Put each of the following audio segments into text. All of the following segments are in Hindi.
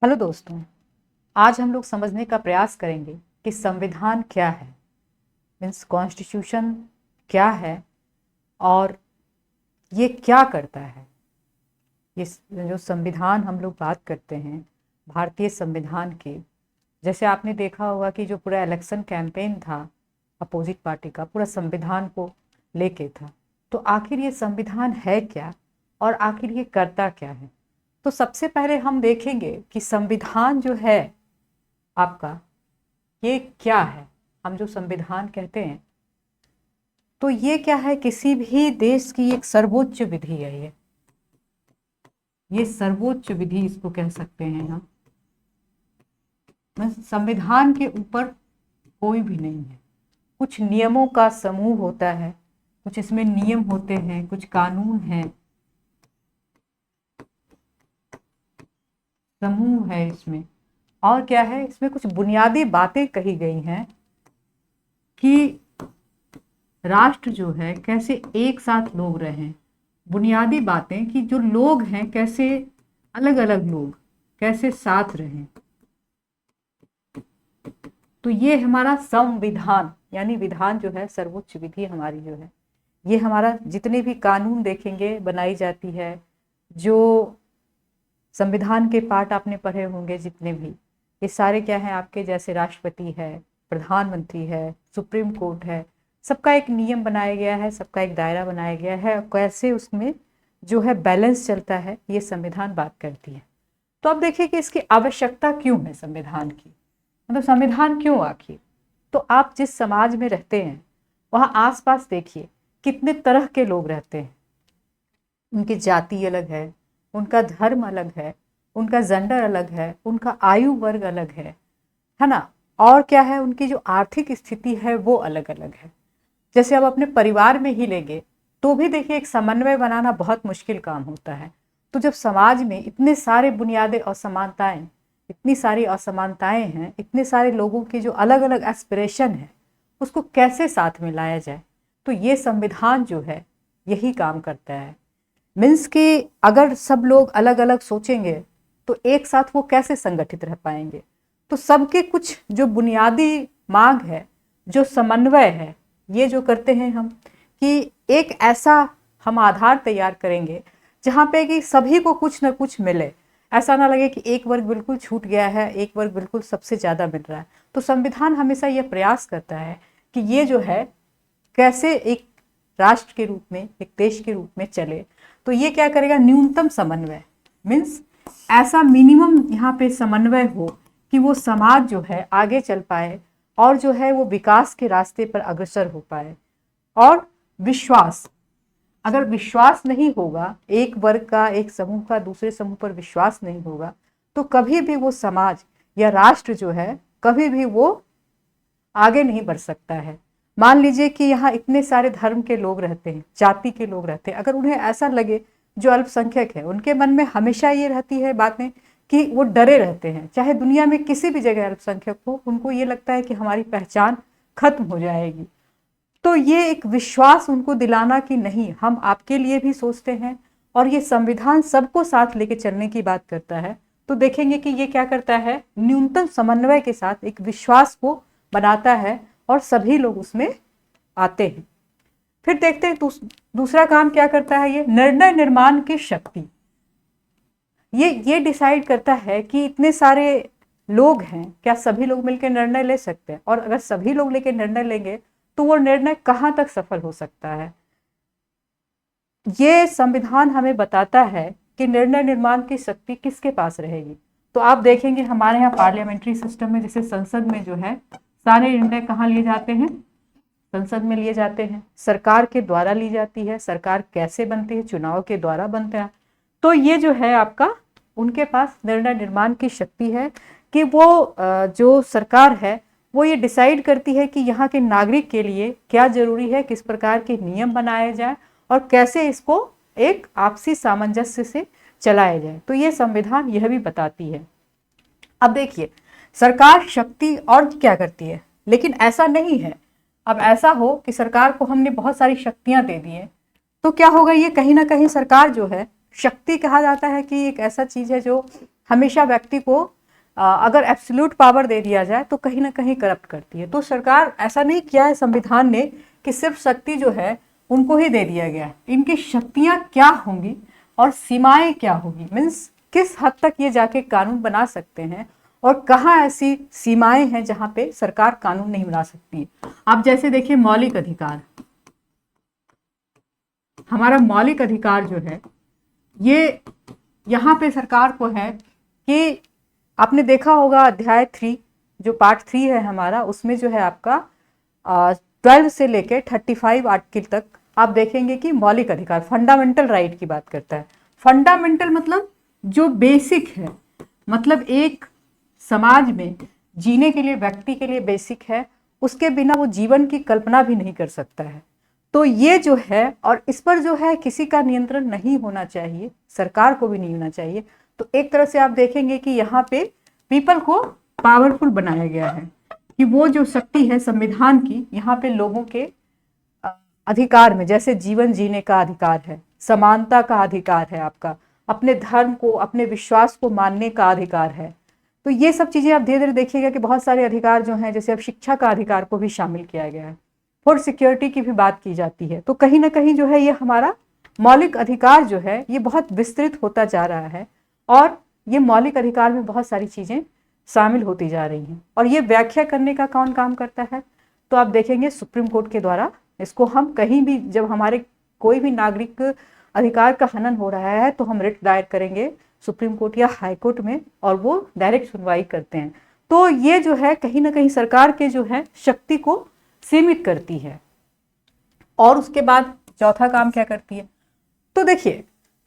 हेलो दोस्तों। आज हम लोग समझने का प्रयास करेंगे कि संविधान क्या है, मीन्स कॉन्स्टिट्यूशन क्या है और ये क्या करता है। ये जो संविधान हम लोग बात करते हैं भारतीय संविधान के, जैसे आपने देखा होगा कि जो पूरा इलेक्शन कैंपेन था अपोजिट पार्टी का पूरा संविधान को लेके था। तो आखिर ये संविधान है क्या और आखिर ये करता क्या है। तो सबसे पहले हम देखेंगे कि संविधान जो है आपका ये क्या है। हम जो संविधान कहते हैं तो ये क्या है, किसी भी देश की एक सर्वोच्च विधि है। ये सर्वोच्च विधि इसको कह सकते हैं हम। संविधान के ऊपर कोई भी नहीं है। कुछ नियमों का समूह होता है, कुछ इसमें नियम होते हैं, कुछ कानून हैं, समूह है इसमें। और क्या है, इसमें कुछ बुनियादी बातें कही गई हैं कि राष्ट्र जो है कैसे एक साथ लोग रहें। बुनियादी बातें कि जो लोग हैं कैसे अलग अलग लोग कैसे साथ रहें। तो ये हमारा संविधान यानी विधान जो है, सर्वोच्च विधि हमारी जो है, ये हमारा जितने भी कानून देखेंगे बनाई जाती है, जो संविधान के पार्ट आपने पढ़े होंगे जितने भी, ये सारे क्या है आपके, जैसे राष्ट्रपति है, प्रधानमंत्री है, सुप्रीम कोर्ट है, सबका एक नियम बनाया गया है, सबका एक दायरा बनाया गया है, कैसे उसमें जो है बैलेंस चलता है, ये संविधान बात करती है। तो अब देखिए कि इसकी आवश्यकता क्यों है संविधान की, मतलब संविधान क्यों आखिर। तो आप जिस समाज में रहते हैं वहाँ आसपास देखिए कितने तरह के लोग रहते हैं। उनकी जाति अलग है, उनका धर्म अलग है, उनका जेंडर अलग है, उनका आयु वर्ग अलग है ना। और क्या है, उनकी जो आर्थिक स्थिति है वो अलग अलग है। जैसे अब अपने परिवार में ही लेंगे तो भी देखिए एक समन्वय बनाना बहुत मुश्किल काम होता है। तो जब समाज में इतने सारे बुनियादी असमानताएं, इतनी सारी असमानताएं हैं, इतने सारे लोगों की जो अलग अलग एस्पिरेशन है, उसको कैसे साथ में लाया जाए। तो ये संविधान जो है यही काम करता है। मीन्स कि अगर सब लोग अलग अलग सोचेंगे तो एक साथ वो कैसे संगठित रह पाएंगे। तो सबके कुछ जो बुनियादी मांग है, जो समन्वय है, ये जो करते हैं हम कि एक ऐसा हम आधार तैयार करेंगे जहाँ पे कि सभी को कुछ ना कुछ मिले। ऐसा ना लगे कि एक वर्ग बिल्कुल छूट गया है, एक वर्ग बिल्कुल सबसे ज़्यादा मिल रहा है। तो संविधान हमेशा यह प्रयास करता है कि ये जो है कैसे एक राष्ट्र के रूप में, एक देश के रूप में चले। तो ये क्या करेगा, न्यूनतम समन्वय, मीन्स ऐसा मिनिमम यहाँ पे समन्वय हो कि वो समाज जो है आगे चल पाए और जो है वो विकास के रास्ते पर अग्रसर हो पाए। और विश्वास, अगर विश्वास नहीं होगा, एक वर्ग का, एक समूह का दूसरे समूह पर विश्वास नहीं होगा, तो कभी भी वो समाज या राष्ट्र जो है कभी भी वो आगे नहीं बढ़ सकता है। मान लीजिए कि यहाँ इतने सारे धर्म के लोग रहते हैं, जाति के लोग रहते हैं, अगर उन्हें ऐसा लगे, जो अल्पसंख्यक है उनके मन में हमेशा ये रहती है बातें कि वो डरे रहते हैं, चाहे दुनिया में किसी भी जगह अल्पसंख्यक हो, उनको ये लगता है कि हमारी पहचान खत्म हो जाएगी। तो ये एक विश्वास उनको दिलाना कि नहीं, हम आपके लिए भी सोचते हैं। और ये संविधान सबको साथ लेके चलने की बात करता है। तो देखेंगे कि ये क्या करता है, न्यूनतम समन्वय के साथ एक विश्वास को बनाता है और सभी लोग उसमें आते हैं। फिर देखते हैं दूसरा काम क्या करता है, ये निर्णय निर्माण की शक्ति। ये डिसाइड करता है कि इतने सारे लोग हैं, क्या सभी लोग मिलकर निर्णय ले सकते हैं, और अगर सभी लोग लेकर निर्णय लेंगे तो वो निर्णय कहाँ तक सफल हो सकता है। ये संविधान हमें बताता है कि निर्णय निर्माण की शक्ति किसके पास रहेगी। तो आप देखेंगे हमारे यहाँ पार्लियामेंट्री सिस्टम में, जैसे संसद में जो है सारे निर्णय कहाँ लिए जाते हैं, संसद में लिए जाते हैं, सरकार के द्वारा ली जाती है। सरकार कैसे बनती है, चुनाव के द्वारा बनते हैं। तो ये जो है आपका, उनके पास निर्णय निर्माण की शक्ति है कि वो जो सरकार है वो ये डिसाइड करती है कि यहाँ के नागरिक के लिए क्या जरूरी है, किस प्रकार के नियम बनाए जाए और कैसे इसको एक आपसी सामंजस्य से चलाया जाए। तो ये संविधान यह भी बताती है। अब देखिए सरकार शक्ति और क्या करती है, लेकिन ऐसा नहीं है। अब ऐसा हो कि सरकार को हमने बहुत सारी शक्तियां दे दी है तो क्या होगा, ये कहीं ना कहीं सरकार जो है, शक्ति कहा जाता है कि एक ऐसा चीज है जो हमेशा व्यक्ति को अगर एब्सोल्यूट पावर दे दिया जाए तो कहीं ना कहीं करप्ट करती है। तो सरकार ऐसा नहीं किया है संविधान ने कि सिर्फ शक्ति जो है उनको ही दे दिया गया है। इनकी शक्तियां क्या होंगी और सीमाएं क्या होगी, मीन्स किस हद तक ये जाके कानून बना सकते हैं और कहाँ ऐसी सीमाएं हैं जहां पे सरकार कानून नहीं बना सकती। आप जैसे देखिए मौलिक अधिकार, हमारा मौलिक अधिकार जो है ये यहाँ पे सरकार को है कि आपने देखा होगा अध्याय 3 जो पार्ट 3 है हमारा, उसमें जो है आपका 12 से लेके 35 आर्टिकल तक आप देखेंगे कि मौलिक अधिकार फंडामेंटल राइट की बात करता है। फंडामेंटल मतलब जो बेसिक है, मतलब एक समाज में जीने के लिए व्यक्ति के लिए बेसिक है, उसके बिना वो जीवन की कल्पना भी नहीं कर सकता है। तो ये जो है, और इस पर जो है किसी का नियंत्रण नहीं होना चाहिए, सरकार को भी नहीं होना चाहिए। तो एक तरह से आप देखेंगे कि यहाँ पे पीपल को पावरफुल बनाया गया है कि वो जो शक्ति है संविधान की, यहाँ पे लोगों के अधिकार में, जैसे जीवन जीने का अधिकार है, समानता का अधिकार है, आपका अपने धर्म को, अपने विश्वास को मानने का अधिकार है। तो ये सब चीजें आप धीरे धीरे देखिएगा कि बहुत सारे अधिकार जो हैं, जैसे अब शिक्षा का अधिकार को भी शामिल किया गया है, फूड सिक्योरिटी की भी बात की जाती है। तो कहीं ना कहीं जो है ये हमारा मौलिक अधिकार जो है ये बहुत विस्तृत होता जा रहा है और ये मौलिक अधिकार में बहुत सारी चीजें शामिल होती जा रही हैं। और ये व्याख्या करने का कौन काम करता है, तो आप देखेंगे सुप्रीम कोर्ट के द्वारा। इसको हम कहीं भी, जब हमारे कोई भी नागरिक अधिकार का हनन हो रहा है तो हम रिट दायर करेंगे सुप्रीम कोर्ट या हाई कोर्ट में और वो डायरेक्ट सुनवाई करते हैं। तो ये जो है कहीं ना कहीं सरकार के जो है शक्ति को सीमित करती है। और उसके बाद चौथा काम क्या करती है, तो देखिए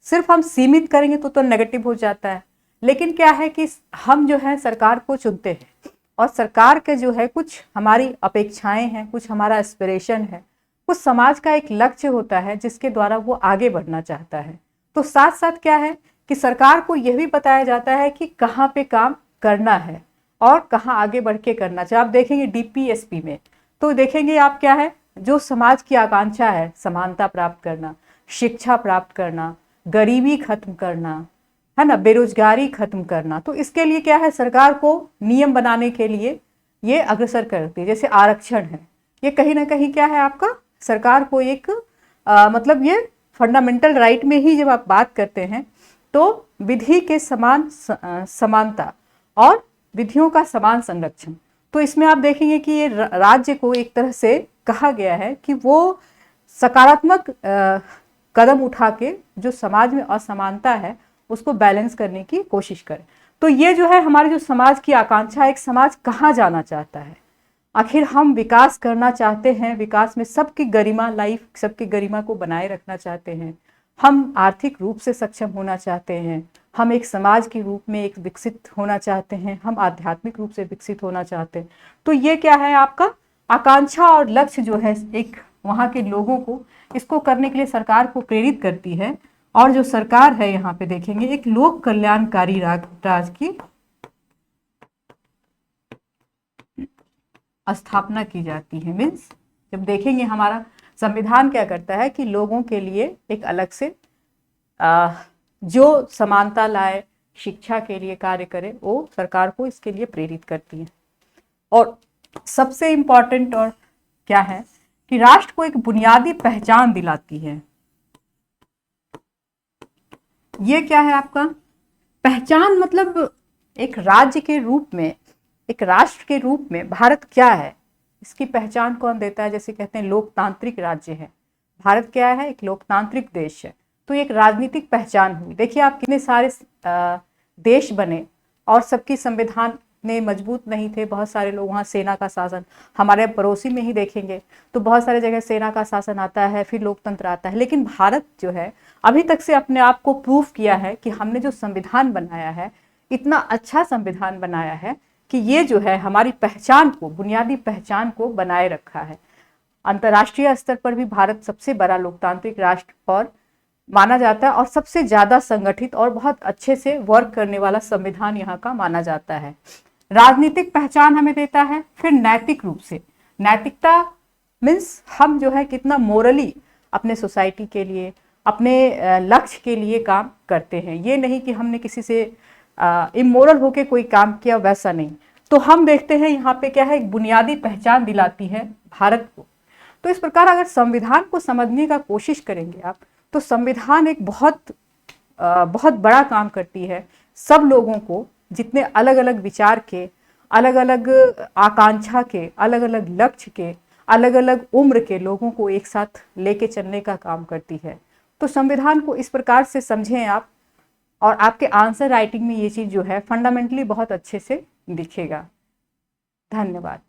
सिर्फ हम सीमित करेंगे तो नेगेटिव हो जाता है, लेकिन क्या है कि हम जो है सरकार को चुनते हैं और सरकार के जो है कुछ हमारी अपेक्षाएं हैं, कुछ हमारा एस्पिरेशन है, कुछ समाज का एक लक्ष्य होता है जिसके द्वारा वो आगे बढ़ना चाहता है। तो साथ साथ क्या है कि सरकार को यह भी बताया जाता है कि कहाँ पे काम करना है और कहाँ आगे बढ़ के करना चाहिए। आप देखेंगे डीपीएसपी में तो देखेंगे आप क्या है, जो समाज की आकांक्षा है, समानता प्राप्त करना, शिक्षा प्राप्त करना, गरीबी खत्म करना, है ना, बेरोजगारी खत्म करना, तो इसके लिए क्या है सरकार को नियम बनाने के लिए ये अग्रसर करती है। जैसे आरक्षण है, ये कहीं ना कहीं क्या है आपका सरकार को एक मतलब ये फंडामेंटल राइट में ही जब आप बात करते हैं तो विधि के समान समानता और विधियों का समान संरक्षण, तो इसमें आप देखेंगे कि ये राज्य को एक तरह से कहा गया है कि वो सकारात्मक कदम उठा के जो समाज में असमानता है उसको बैलेंस करने की कोशिश करे। तो ये जो है हमारे जो समाज की आकांक्षा है, एक समाज कहाँ जाना चाहता है, आखिर हम विकास करना चाहते हैं, विकास में सबकी गरिमा, लाइफ सबकी गरिमा को बनाए रखना चाहते हैं, हम आर्थिक रूप से सक्षम होना चाहते हैं, हम एक समाज के रूप में एक विकसित होना चाहते हैं, हम आध्यात्मिक रूप से विकसित होना चाहते हैं। तो ये क्या है आपका आकांक्षा और लक्ष्य जो है एक वहाँ के लोगों को, इसको करने के लिए सरकार को प्रेरित करती है। और जो सरकार है यहाँ पे देखेंगे एक लोक कल्याणकारी राज की स्थापना की जाती है। मीन्स जब देखेंगे हमारा संविधान क्या करता है कि लोगों के लिए एक अलग से जो समानता लाए, शिक्षा के लिए कार्य करे, वो सरकार को इसके लिए प्रेरित करती है। और सबसे इम्पॉर्टेंट और क्या है कि राष्ट्र को एक बुनियादी पहचान दिलाती है। ये क्या है आपका पहचान, मतलब एक राज्य के रूप में, एक राष्ट्र के रूप में भारत क्या है, इसकी पहचान कौन देता है। जैसे कहते हैं लोकतांत्रिक राज्य है भारत, क्या है एक लोकतांत्रिक देश है, तो एक राजनीतिक पहचान हुई। देखिए आप कितने सारे देश बने और सबकी संविधान ने मजबूत नहीं थे, बहुत सारे लोग वहाँ सेना का शासन, हमारे पड़ोसी में ही देखेंगे तो बहुत सारे जगह सेना का शासन आता है, फिर लोकतंत्र आता है। लेकिन भारत जो है अभी तक से अपने आप को प्रूव किया है कि हमने जो संविधान बनाया है, इतना अच्छा संविधान बनाया है कि ये जो है हमारी पहचान को, बुनियादी पहचान को बनाए रखा है। अंतर्राष्ट्रीय स्तर पर भी भारत सबसे बड़ा लोकतांत्रिक राष्ट्र और माना जाता है और सबसे ज्यादा संगठित और बहुत अच्छे से वर्क करने वाला संविधान यहाँ का माना जाता है। राजनीतिक पहचान हमें देता है। फिर नैतिक रूप से, नैतिकता मीन्स हम जो है कितना मोरली अपने सोसाइटी के लिए, अपने लक्ष्य के लिए काम करते हैं। ये नहीं कि हमने किसी से इमोरल होके कोई काम किया, वैसा नहीं। तो हम देखते हैं यहाँ पे क्या है, एक बुनियादी पहचान दिलाती है भारत को। तो इस प्रकार अगर संविधान को समझने का कोशिश करेंगे आप, तो संविधान एक बहुत बड़ा काम करती है। सब लोगों को, जितने अलग अलग विचार के, अलग अलग आकांक्षा के, अलग अलग लक्ष्य के, अलग अलग उम्र के लोगों को एक साथ लेके चलने का काम करती है। तो संविधान को इस प्रकार से समझें आप, और आपके आंसर राइटिंग में ये चीज़ जो है फंडामेंटली बहुत अच्छे से दिखेगा। धन्यवाद।